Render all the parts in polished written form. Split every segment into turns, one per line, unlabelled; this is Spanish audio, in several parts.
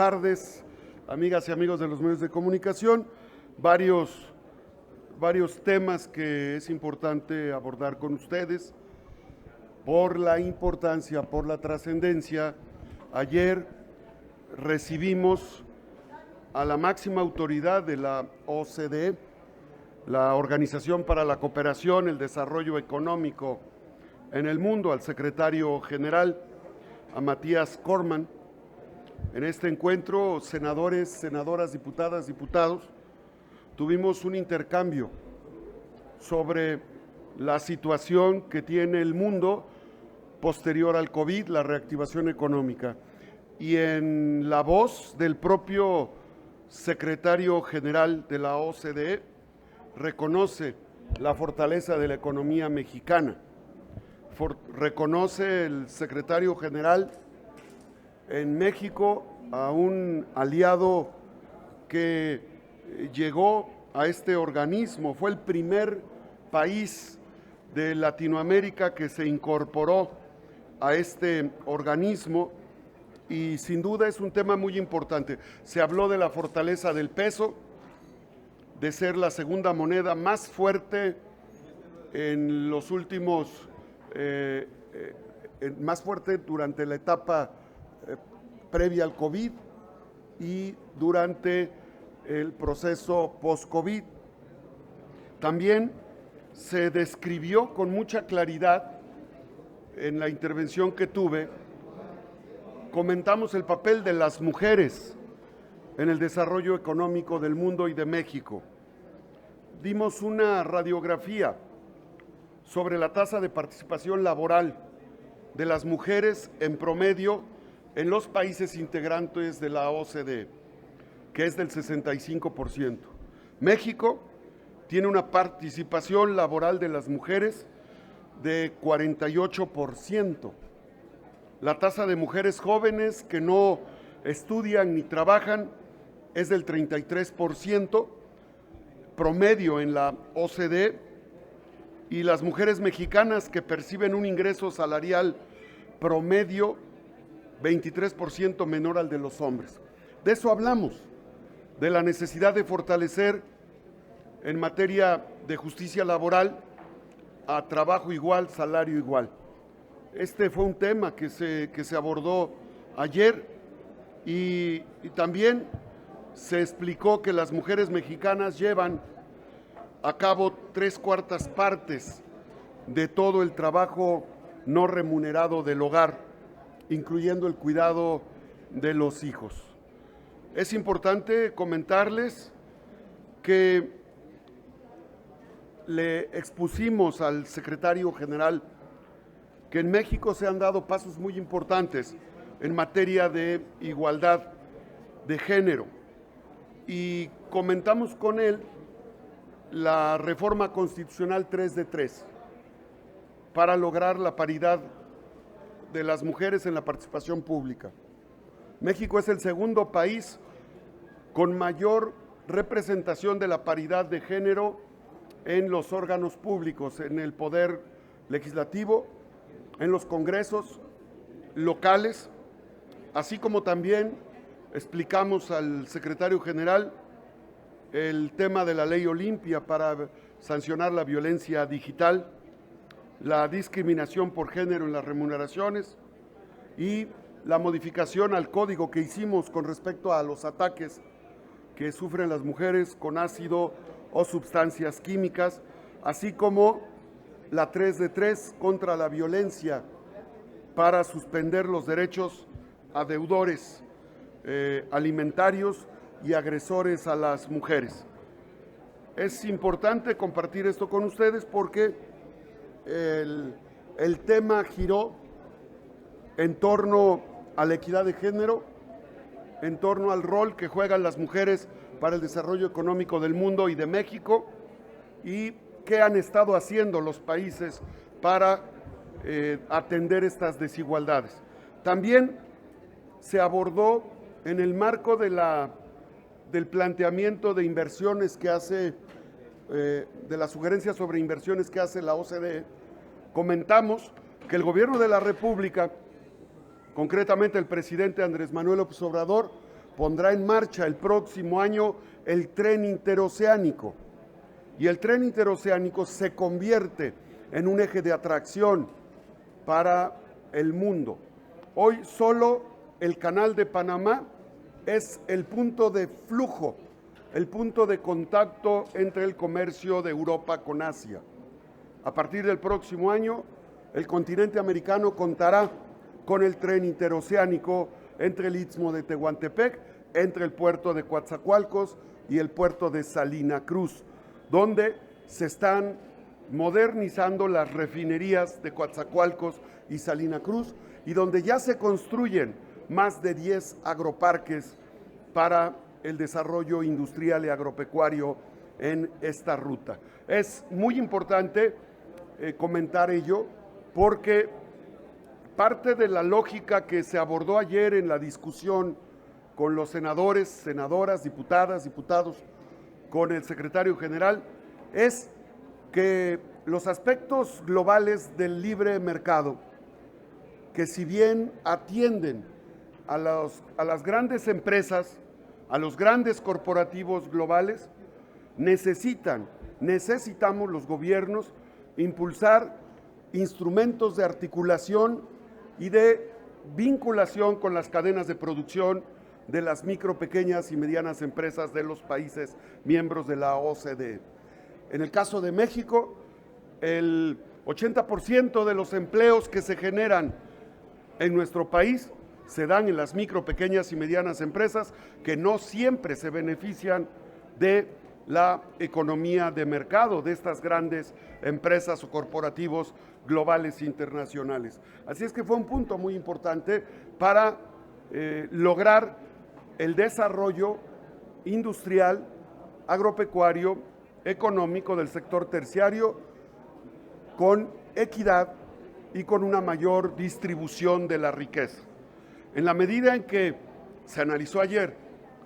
tardes, amigas y amigos de los medios de comunicación. Varios temas que es importante abordar con ustedes por la importancia, por la trascendencia. Ayer recibimos a la máxima autoridad de la OCDE, la Organización para la Cooperación y el Desarrollo Económico en el Mundo, al secretario general, a Matías Cormann. En este encuentro, senadores, senadoras, diputadas, diputados, tuvimos un intercambio sobre la situación que tiene el mundo posterior al COVID, la reactivación económica. Y en la voz del propio secretario general de la OCDE, reconoce la fortaleza de la economía mexicana. Reconoce el secretario general en México a un aliado que llegó a este organismo. Fue el primer país de Latinoamérica que se incorporó a este organismo y sin duda es un tema muy importante. Se habló de la fortaleza del peso, de ser la segunda moneda más fuerte en los últimos, más fuerte durante la etapa previa al COVID y durante el proceso post-COVID. También se describió con mucha claridad en la intervención que tuve, comentamos el papel de las mujeres en el desarrollo económico del mundo y de México. Dimos una radiografía sobre la tasa de participación laboral de las mujeres en promedio en los países integrantes de la OCDE, que es del 65%. México tiene una participación laboral de las mujeres de 48%. La tasa de mujeres jóvenes que no estudian ni trabajan es del 33%, promedio en la OCDE, y las mujeres mexicanas que perciben un ingreso salarial promedio 23% menor al de los hombres. De eso hablamos, de la necesidad de fortalecer en materia de justicia laboral a trabajo igual, salario igual. Este fue un tema que se abordó ayer y también se explicó que las mujeres mexicanas llevan a cabo 3/4 partes de todo el trabajo no remunerado del hogar, incluyendo el cuidado de los hijos. Es importante comentarles que le expusimos al secretario general que en México se han dado pasos muy importantes en materia de igualdad de género y comentamos con él la reforma constitucional 3 de 3 para lograr la paridad de las mujeres en la participación pública. México es el segundo país con mayor representación de la paridad de género en los órganos públicos, en el poder legislativo, en los congresos locales, así como también explicamos al secretario general el tema de la ley Olimpia para sancionar la violencia digital, la discriminación por género en las remuneraciones y la modificación al código que hicimos con respecto a los ataques que sufren las mujeres con ácido o sustancias químicas, así como la 3 de 3 contra la violencia para suspender los derechos a deudores alimentarios y agresores a las mujeres. Es importante compartir esto con ustedes porque el tema giró en torno a la equidad de género, en torno al rol que juegan las mujeres para el desarrollo económico del mundo y de México y qué han estado haciendo los países para atender estas desigualdades. También se abordó en el marco del planteamiento de inversiones que hace, de las sugerencias sobre inversiones que hace la OCDE, comentamos que el gobierno de la República, concretamente el presidente Andrés Manuel López Obrador, pondrá en marcha el próximo año el tren interoceánico. Y el tren interoceánico se convierte en un eje de atracción para el mundo. Hoy solo el Canal de Panamá es el punto de flujo, el punto de contacto entre el comercio de Europa con Asia. A partir del próximo año, el continente americano contará con el tren interoceánico entre el Istmo de Tehuantepec, entre el puerto de Coatzacoalcos y el puerto de Salina Cruz, donde se están modernizando las refinerías de Coatzacoalcos y Salina Cruz y donde ya se construyen más de 10 agroparques para el desarrollo industrial y agropecuario en esta ruta. Es muy importante comentar ello porque parte de la lógica que se abordó ayer en la discusión con los senadores, senadoras, diputadas, diputados, con el secretario general, es que los aspectos globales del libre mercado, que si bien atienden a las grandes empresas, a los grandes corporativos globales, necesitamos los gobiernos impulsar instrumentos de articulación y de vinculación con las cadenas de producción de las micro, pequeñas y medianas empresas de los países miembros de la OCDE. En el caso de México, el 80% de los empleos que se generan en nuestro país se dan en las micro, pequeñas y medianas empresas que no siempre se benefician de la economía de mercado de estas grandes empresas o corporativos globales e internacionales. Así es que fue un punto muy importante para lograr el desarrollo industrial, agropecuario, económico del sector terciario con equidad y con una mayor distribución de la riqueza. En la medida en que se analizó ayer,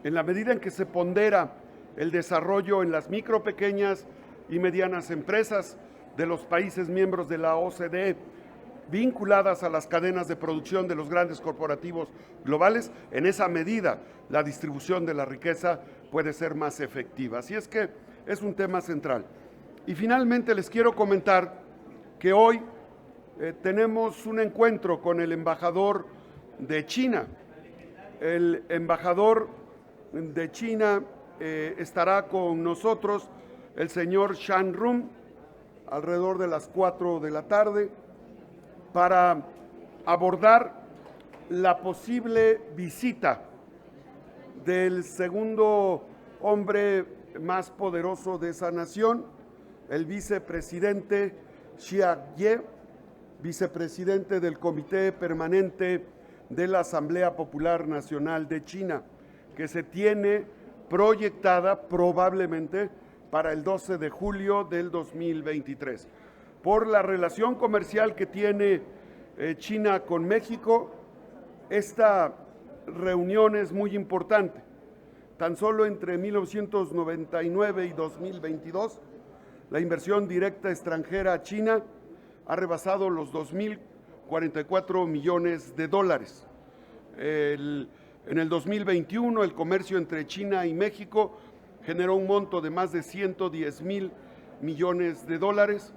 en la medida en que se pondera el desarrollo en las micro, pequeñas y medianas empresas de los países miembros de la OCDE, vinculadas a las cadenas de producción de los grandes corporativos globales, en esa medida la distribución de la riqueza puede ser más efectiva. Así es que es un tema central. Y finalmente les quiero comentar que hoy tenemos un encuentro con el embajador de China. El embajador de China estará con nosotros, el señor Shan Rum, alrededor de las 4 de la tarde, para abordar la posible visita del segundo hombre más poderoso de esa nación, el vicepresidente Xia Ye, vicepresidente del Comité Permanente de la Asamblea Popular Nacional de China, que se tiene proyectada probablemente para el 12 de julio del 2023. Por la relación comercial que tiene China con México, esta reunión es muy importante. Tan solo entre 1999 y 2022, la inversión directa extranjera a China ha rebasado los 2.044 millones de dólares. En el 2021, el comercio entre China y México generó un monto de más de 110.000 millones de dólares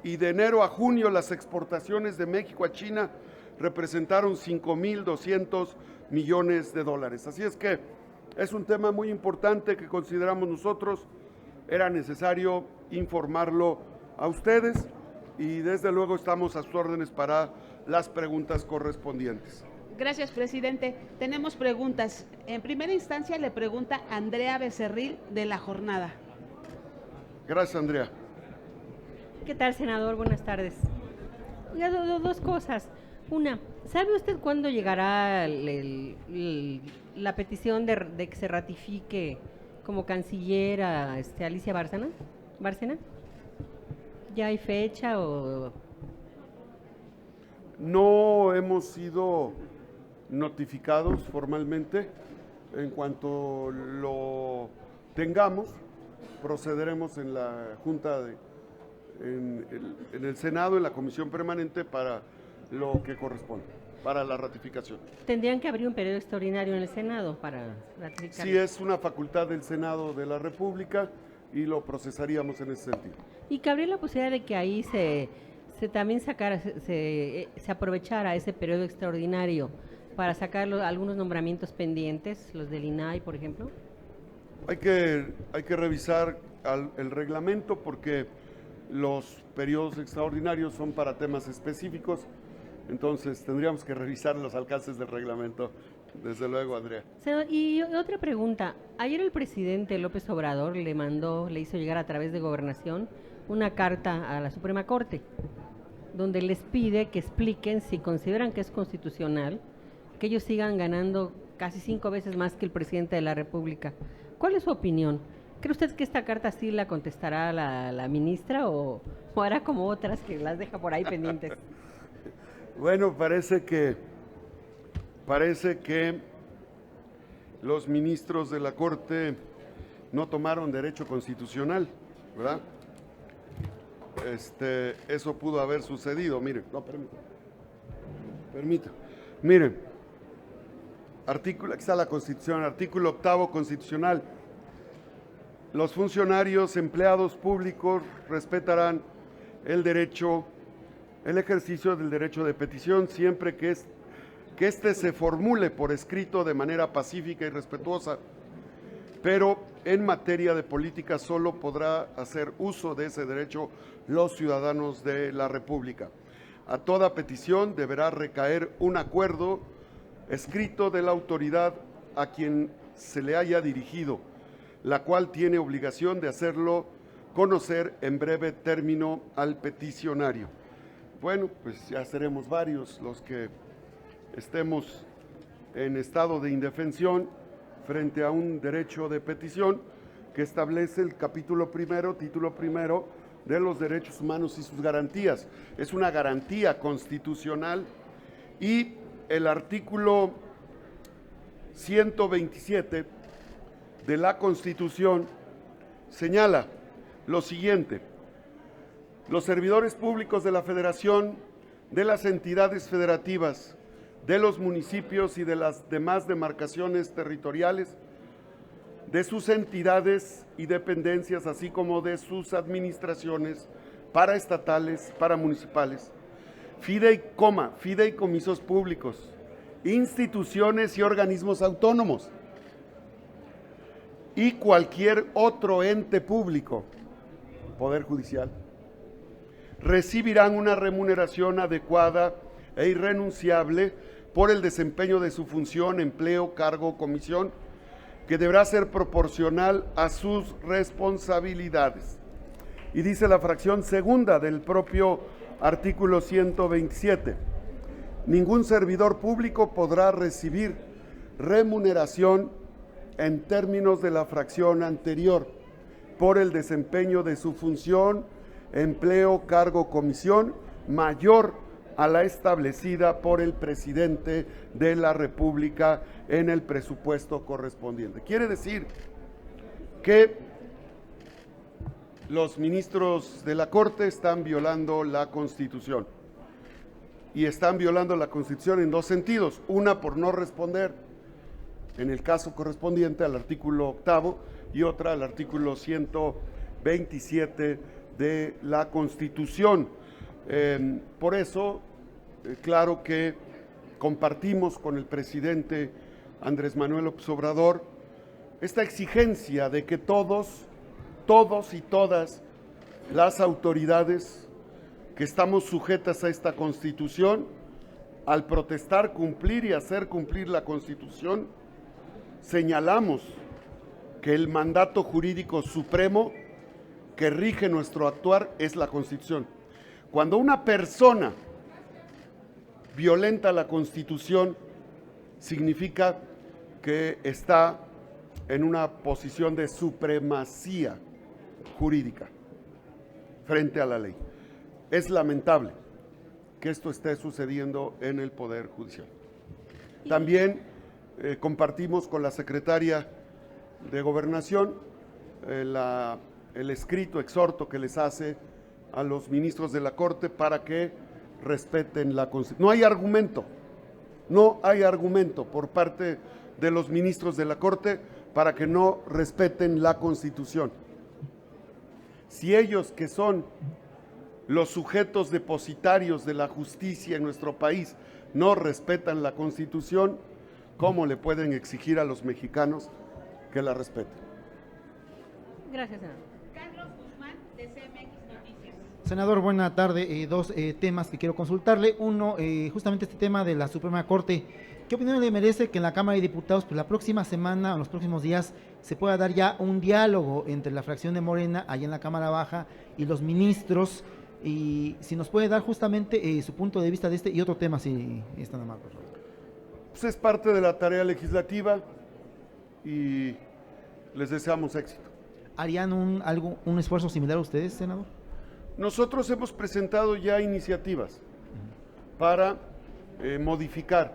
y de enero a junio las exportaciones de México a China representaron 5.200 millones de dólares. Así es que es un tema muy importante que consideramos nosotros, era necesario informarlo a ustedes y desde luego estamos a sus órdenes para las preguntas correspondientes.
Gracias, presidente. Tenemos preguntas. En primera instancia le pregunta Andrea Becerril de La Jornada.
Gracias, Andrea.
¿Qué tal, senador? Buenas tardes. Oiga, dos cosas. Una, ¿sabe usted cuándo llegará la petición de que se ratifique como canciller a Alicia Bárcena? ¿Ya hay fecha o...?
No hemos sido notificados formalmente. En cuanto lo tengamos, procederemos en la Junta, en el Senado, en la Comisión Permanente, para lo que corresponde. para la ratificación.
Tendrían que abrir un periodo extraordinario en el Senado para ratificar.
Sí, es una facultad del Senado de la República y lo procesaríamos en ese sentido.
Y cabría la posibilidad de que ahí se también sacara, se aprovechara ese periodo extraordinario para sacar algunos nombramientos pendientes, los del INAI, por ejemplo.
Hay que revisar el reglamento porque los periodos extraordinarios son para temas específicos, entonces tendríamos que revisar los alcances del reglamento, desde luego, Andrea.
Senador, y otra pregunta, ayer el presidente López Obrador le hizo llegar a través de Gobernación una carta a la Suprema Corte, donde les pide que expliquen si consideran que es constitucional que ellos sigan ganando casi 5 veces más que el presidente de la República. ¿Cuál es su opinión? ¿Cree usted que esta carta sí la contestará la ministra o hará como otras que las deja por ahí pendientes?
Bueno, parece que los ministros de la Corte no tomaron derecho constitucional, ¿verdad? Eso pudo haber sucedido. Miren, no, permita. Miren, aquí está la Constitución, artículo 8º constitucional. Los funcionarios, empleados públicos respetarán el ejercicio del derecho de petición siempre que éste se formule por escrito de manera pacífica y respetuosa, pero en materia de política solo podrá hacer uso de ese derecho los ciudadanos de la República. A toda petición deberá recaer un acuerdo escrito de la autoridad a quien se le haya dirigido, la cual tiene obligación de hacerlo conocer en breve término al peticionario. Bueno, pues ya seremos varios los que estemos en estado de indefensión frente a un derecho de petición que establece el capítulo primero, título primero de los derechos humanos y sus garantías. Es una garantía constitucional y el artículo 127 de la Constitución señala lo siguiente: los servidores públicos de la Federación, de las entidades federativas, de los municipios y de las demás demarcaciones territoriales, de sus entidades y dependencias, así como de sus administraciones paraestatales, paramunicipales, fideicomisos públicos, instituciones y organismos autónomos y cualquier otro ente público, Poder Judicial, recibirán una remuneración adecuada e irrenunciable por el desempeño de su función, empleo, cargo o comisión, que deberá ser proporcional a sus responsabilidades. Y dice la fracción segunda del propio artículo 127, ningún servidor público podrá recibir remuneración en términos de la fracción anterior por el desempeño de su función, empleo, cargo o comisión mayor a la establecida por el presidente de la República en el presupuesto correspondiente. Quiere decir que los ministros de la Corte están violando la Constitución. Y están violando la Constitución en dos sentidos. Una, por no responder en el caso correspondiente al artículo 8º y otra al artículo 127 de la Constitución. Por eso, claro que compartimos con el presidente Andrés Manuel López Obrador esta exigencia de que todos y todas las autoridades que estamos sujetas a esta Constitución, al protestar, cumplir y hacer cumplir la Constitución, señalamos que el mandato jurídico supremo que rige nuestro actuar es la Constitución. Cuando una persona violenta la Constitución, significa que está en una posición de supremacía jurídica frente a la ley. Es lamentable que esto esté sucediendo en el Poder Judicial. También compartimos con la secretaria de Gobernación el escrito exhorto que les hace a los ministros de la Corte para que respeten la Constitución. No hay argumento No hay argumento por parte de los ministros de la Corte para que no respeten la Constitución. Si ellos, que son los sujetos depositarios de la justicia en nuestro país, no respetan la Constitución, ¿cómo le pueden exigir a los mexicanos que la respeten?
Gracias, senador.
Carlos Guzmán, de CMX Noticias.
Senador, buena tarde. Dos temas que quiero consultarle. Uno, justamente este tema de la Suprema Corte. ¿Qué opinión le merece que en la Cámara de Diputados, pues la próxima semana o en los próximos días, se pueda dar ya un diálogo entre la fracción de Morena, allá en la Cámara Baja, y los ministros? Y si nos puede dar justamente su punto de vista de este y otro tema, si está nada mal, por favor.
Pues es parte de la tarea legislativa y les deseamos éxito.
¿Harían un esfuerzo similar a ustedes, senador?
Nosotros hemos presentado ya iniciativas para modificar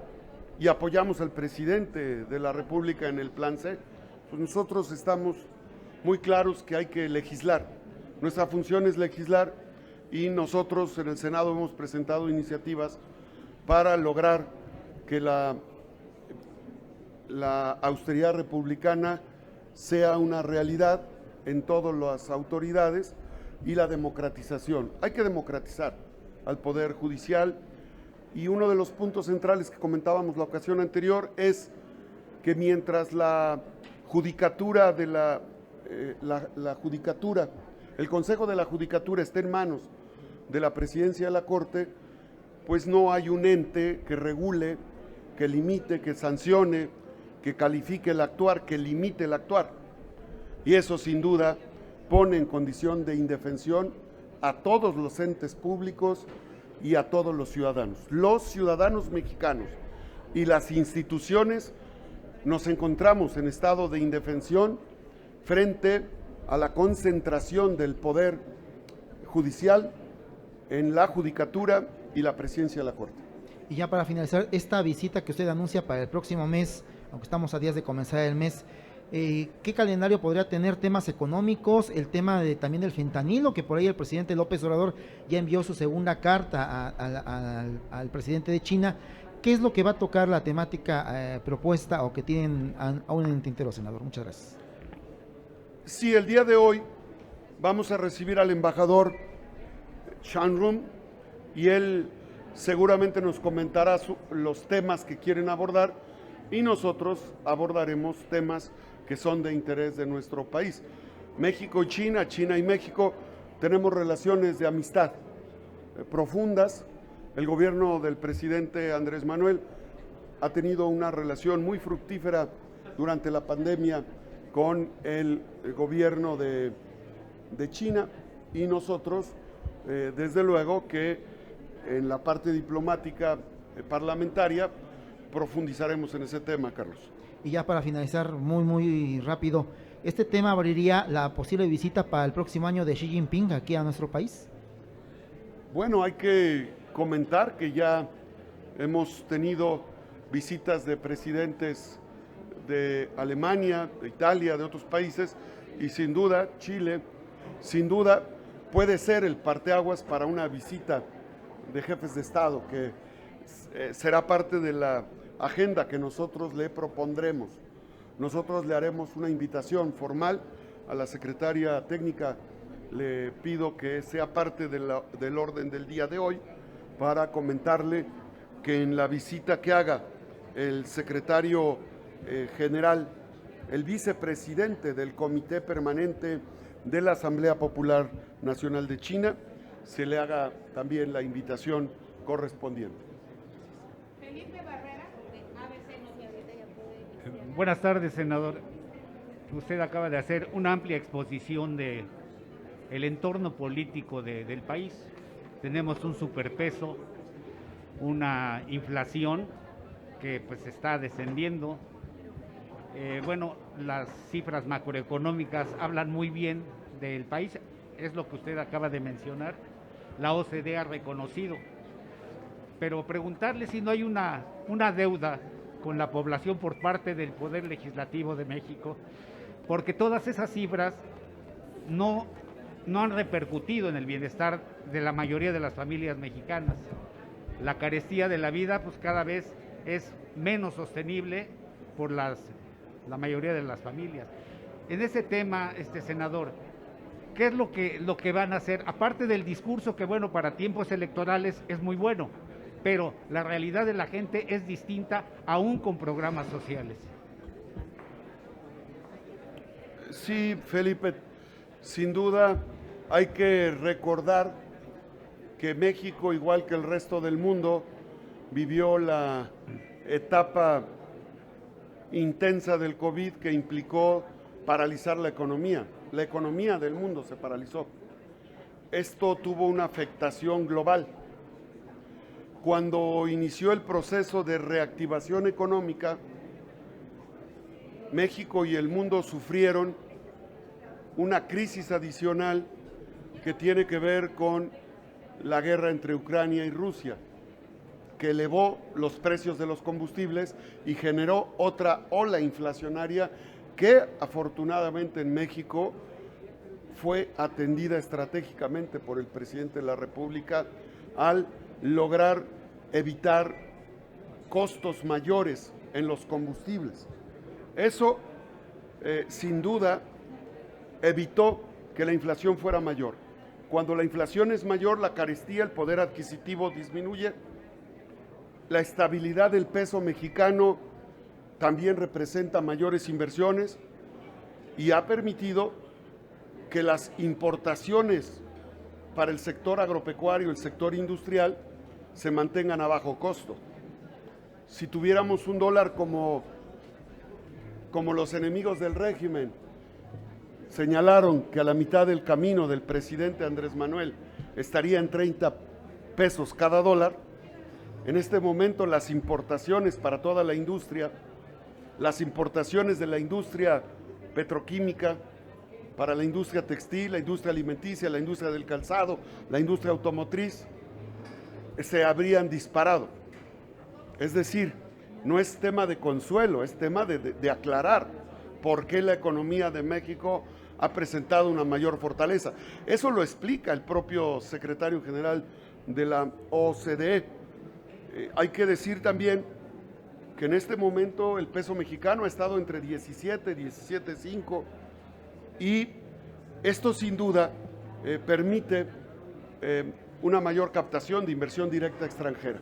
y apoyamos al presidente de la República en el Plan C. Pues nosotros estamos muy claros que hay que legislar. Nuestra función es legislar y nosotros en el Senado hemos presentado iniciativas para lograr que la austeridad republicana sea una realidad en todas las autoridades y la democratización. Hay que democratizar al Poder Judicial y uno de los puntos centrales que comentábamos la ocasión anterior es que mientras la judicatura de la judicatura, el Consejo de la Judicatura esté en manos de la Presidencia de la Corte, pues no hay un ente que regule, que limite, que sancione, que califique el actuar, que limite el actuar. Y eso sin duda pone en condición de indefensión a todos los entes públicos y a todos los ciudadanos. Los ciudadanos mexicanos y las instituciones nos encontramos en estado de indefensión frente a la concentración del poder judicial en la judicatura y la presidencia de la Corte.
Y ya para finalizar, esta visita que usted anuncia para el próximo mes, aunque estamos a días de comenzar el mes, ¿qué calendario podría tener? ¿Temas económicos? El tema también del fentanilo, que por ahí el presidente López Obrador ya envió su segunda carta al presidente de China. ¿Qué es lo que va a tocar la temática propuesta o que tienen aún en el tintero, senador? Muchas gracias.
Sí, el día de hoy vamos a recibir al embajador Shanrum y él seguramente nos comentará los temas que quieren abordar y nosotros abordaremos temas que son de interés de nuestro país. México y China, China y México, tenemos relaciones de amistad profundas. El gobierno del presidente Andrés Manuel ha tenido una relación muy fructífera durante la pandemia con el gobierno de China y nosotros, desde luego que en la parte diplomática parlamentaria profundizaremos en ese tema, Carlos.
Y ya para finalizar, muy rápido, ¿este tema abriría la posible visita para el próximo año de Xi Jinping aquí a nuestro país?
Bueno, hay que comentar que ya hemos tenido visitas de presidentes de Alemania, de Italia, de otros países, y sin duda Chile, sin duda puede ser el parteaguas para una visita de jefes de Estado, que será parte de la agenda que nosotros le propondremos. Nosotros le haremos una invitación formal a la secretaria técnica, le pido que sea parte del orden del día de hoy para comentarle que en la visita que haga el secretario general, el vicepresidente del Comité Permanente de la Asamblea Popular Nacional de China, se le haga también la invitación correspondiente.
Felipe Barrera, de ABC Noticias.
Buenas tardes, senador. Usted acaba de hacer una amplia exposición de el entorno político del país. Tenemos un superpeso, una inflación que pues está descendiendo. Bueno, las cifras macroeconómicas hablan muy bien del país, es lo que usted acaba de mencionar. La OCDE ha reconocido, pero preguntarle si no hay una deuda con la población por parte del Poder Legislativo de México, porque todas esas cifras no han repercutido en el bienestar de la mayoría de las familias mexicanas. La carestía de la vida pues cada vez es menos sostenible por la mayoría de las familias. En ese tema, senador, ¿qué es lo que van a hacer? Aparte del discurso que, bueno, para tiempos electorales es muy bueno, pero la realidad de la gente es distinta aún con programas sociales.
Sí, Felipe, sin duda hay que recordar que México, igual que el resto del mundo, vivió la etapa intensa del COVID que implicó paralizar la economía. La economía del mundo se paralizó. Esto tuvo una afectación global. Cuando inició el proceso de reactivación económica, México y el mundo sufrieron una crisis adicional que tiene que ver con la guerra entre Ucrania y Rusia, que elevó los precios de los combustibles y generó otra ola inflacionaria que afortunadamente en México fue atendida estratégicamente por el presidente de la República al lograr evitar costos mayores en los combustibles. Eso, sin duda, evitó que la inflación fuera mayor. Cuando la inflación es mayor, la carestía, el poder adquisitivo disminuye. La estabilidad del peso mexicano también representa mayores inversiones y ha permitido que las importaciones para el sector agropecuario, el sector industrial, se mantengan a bajo costo. Si tuviéramos un dólar como los enemigos del régimen señalaron que a la mitad del camino del presidente Andrés Manuel estaría en 30 pesos cada dólar, en este momento las importaciones para toda la industria, las importaciones de la industria petroquímica, para la industria textil, la industria alimenticia, la industria del calzado, la industria automotriz, se habrían disparado. Es decir, no es tema de consuelo, es tema de aclarar por qué la economía de México ha presentado una mayor fortaleza. Eso lo explica el propio secretario general de la OCDE. Hay que decir también que en este momento el peso mexicano ha estado entre 17, 17.5 y esto sin duda permite una mayor captación de inversión directa extranjera.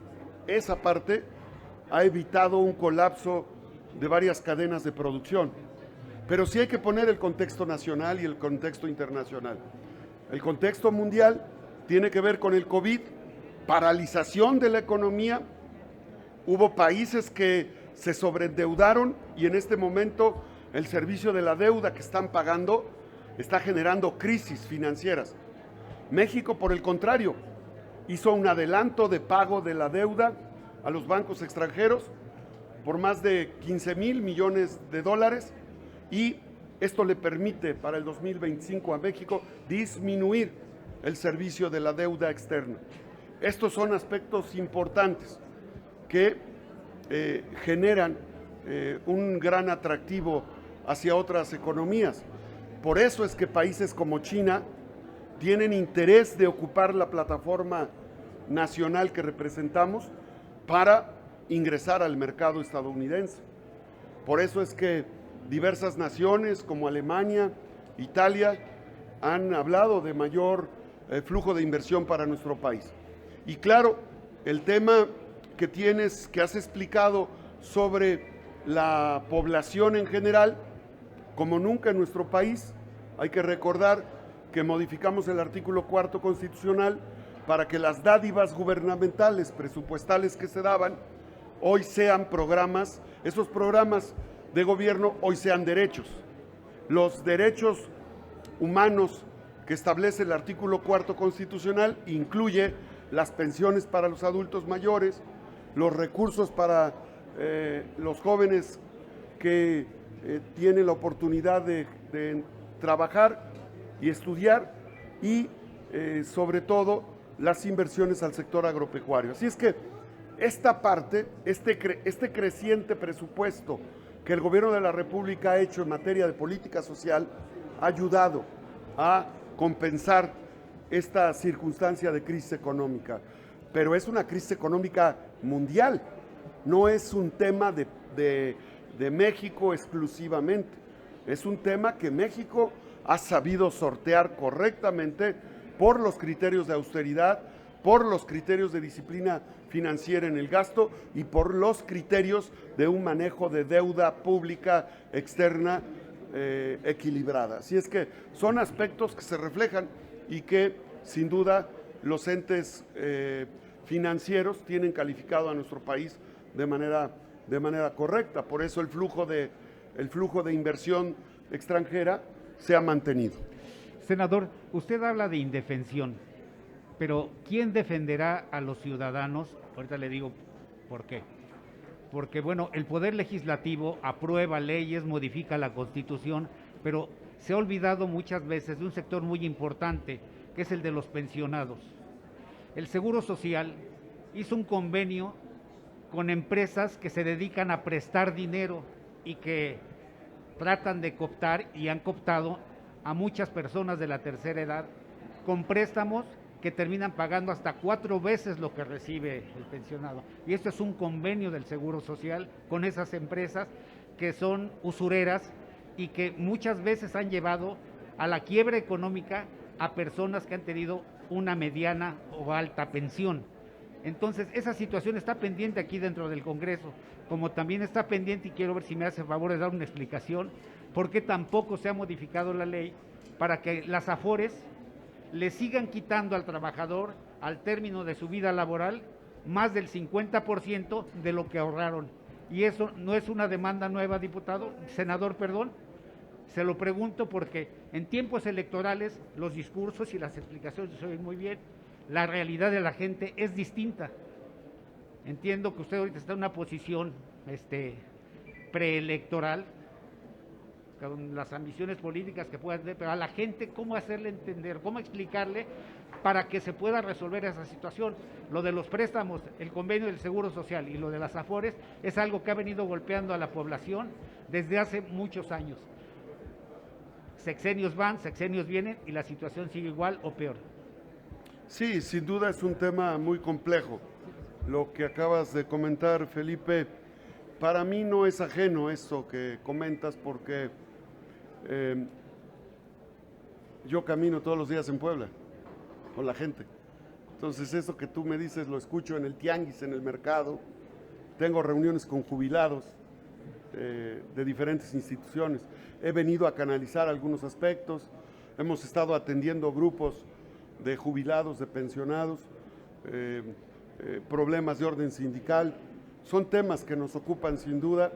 Esa parte ha evitado un colapso de varias cadenas de producción. Pero sí hay que poner el contexto nacional y el contexto internacional. El contexto mundial tiene que ver con el COVID, paralización de la economía. Hubo países que se sobreendeudaron y en este momento el servicio de la deuda que están pagando está generando crisis financieras. México, por el contrario, hizo un adelanto de pago de la deuda a los bancos extranjeros por más de 15,000 millones de dólares y esto le permite para el 2025 a México disminuir el servicio de la deuda externa. Estos son aspectos importantes que generan un gran atractivo hacia otras economías. Por eso es que países como China tienen interés de ocupar la plataforma nacional que representamos para ingresar al mercado estadounidense. Por eso es que diversas naciones como Alemania, Italia, han hablado de mayor flujo de inversión para nuestro país. Y claro, el tema que has explicado sobre la población en general, como nunca en nuestro país, hay que recordar que modificamos el artículo 4 constitucional para que las dádivas gubernamentales, presupuestales que se daban, hoy sean programas, esos programas de gobierno hoy sean derechos. Los derechos humanos que establece el artículo 4 constitucional incluye las pensiones para los adultos mayores, los recursos para los jóvenes que tienen la oportunidad de trabajar y estudiar y sobre todo las inversiones al sector agropecuario. Así es que esta parte, este creciente presupuesto que el gobierno de la República ha hecho en materia de política social ha ayudado a compensar esta circunstancia de crisis económica. Pero es una crisis económica mundial. no es un tema de México exclusivamente, es un tema que México ha sabido sortear correctamente por los criterios de austeridad, por los criterios de disciplina financiera en el gasto y por los criterios de un manejo de deuda pública externa equilibrada. Así es que son aspectos que se reflejan y que sin duda los entes financieros tienen calificado a nuestro país de manera correcta. Por eso el flujo de inversión extranjera se ha mantenido.
Senador, usted habla de indefensión, pero ¿quién defenderá a los ciudadanos? Ahorita le digo por qué. Porque, bueno, el Poder Legislativo aprueba leyes, modifica la Constitución, pero se ha olvidado muchas veces de un sector muy importante, que es el de los pensionados. El Seguro Social hizo un convenio con empresas que se dedican a prestar dinero y que tratan de cooptar y han cooptado a muchas personas de la tercera edad con préstamos que terminan pagando hasta 4 veces lo que recibe el pensionado. Y esto es un convenio del Seguro Social con esas empresas que son usureras y que muchas veces han llevado a la quiebra económica a personas que han tenido una mediana o alta pensión. Entonces, esa situación está pendiente aquí dentro del Congreso, como también está pendiente, y quiero ver si me hace favor de dar una explicación, por qué tampoco se ha modificado la ley para que las AFORES le sigan quitando al trabajador, al término de su vida laboral, más del 50% de lo que ahorraron. Y eso no es una demanda nueva, senador, perdón. Se lo pregunto porque en tiempos electorales los discursos y las explicaciones se oyen muy bien, la realidad de la gente es distinta. Entiendo que usted ahorita está en una posición preelectoral, con las ambiciones políticas que pueda tener, pero a la gente cómo hacerle entender, cómo explicarle para que se pueda resolver esa situación. Lo de los préstamos, el convenio del Seguro Social y lo de las AFORES es algo que ha venido golpeando a la población desde hace muchos años. Sexenios van, sexenios vienen y la situación sigue igual o peor.
Sí, sin duda es un tema muy complejo. Lo que acabas de comentar, Felipe, para mí no es ajeno esto que comentas porque yo camino todos los días en Puebla con la gente. Entonces eso que tú me dices lo escucho en el tianguis, en el mercado. Tengo reuniones con jubilados de diferentes instituciones. He venido a canalizar algunos aspectos. Hemos estado atendiendo grupos de jubilados, de pensionados, problemas de orden sindical. Son temas que nos ocupan sin duda.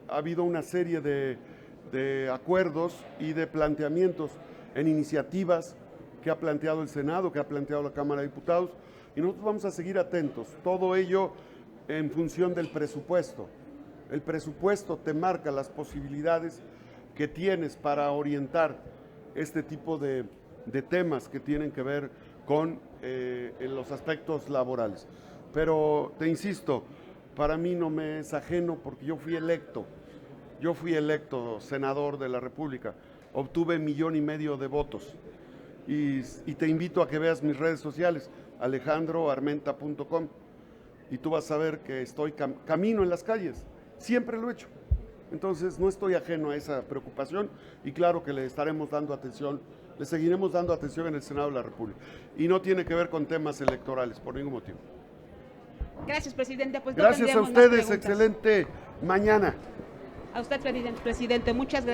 Ha habido una serie de acuerdos y de planteamientos en iniciativas que ha planteado el Senado, que ha planteado la Cámara de Diputados, y nosotros vamos a seguir atentos. Todo ello en función del presupuesto. El presupuesto te marca las posibilidades que tienes para orientar este tipo de temas que tienen que ver con en los aspectos laborales. Pero te insisto, para mí no me es ajeno porque yo fui electo senador de la República, obtuve 1,5 millones de votos y te invito a que veas mis redes sociales, alejandroarmenta.com, y tú vas a ver que estoy camino en las calles, siempre lo he hecho. Entonces no estoy ajeno a esa preocupación y claro que le estaremos dando atención, le seguiremos dando atención en el Senado de la República. Y no tiene que ver con temas electorales, por ningún motivo.
Gracias, presidente. Pues no
Gracias a
tendríamos más
ustedes,
preguntas.
excelente mañana.
A usted, presidente, muchas gracias.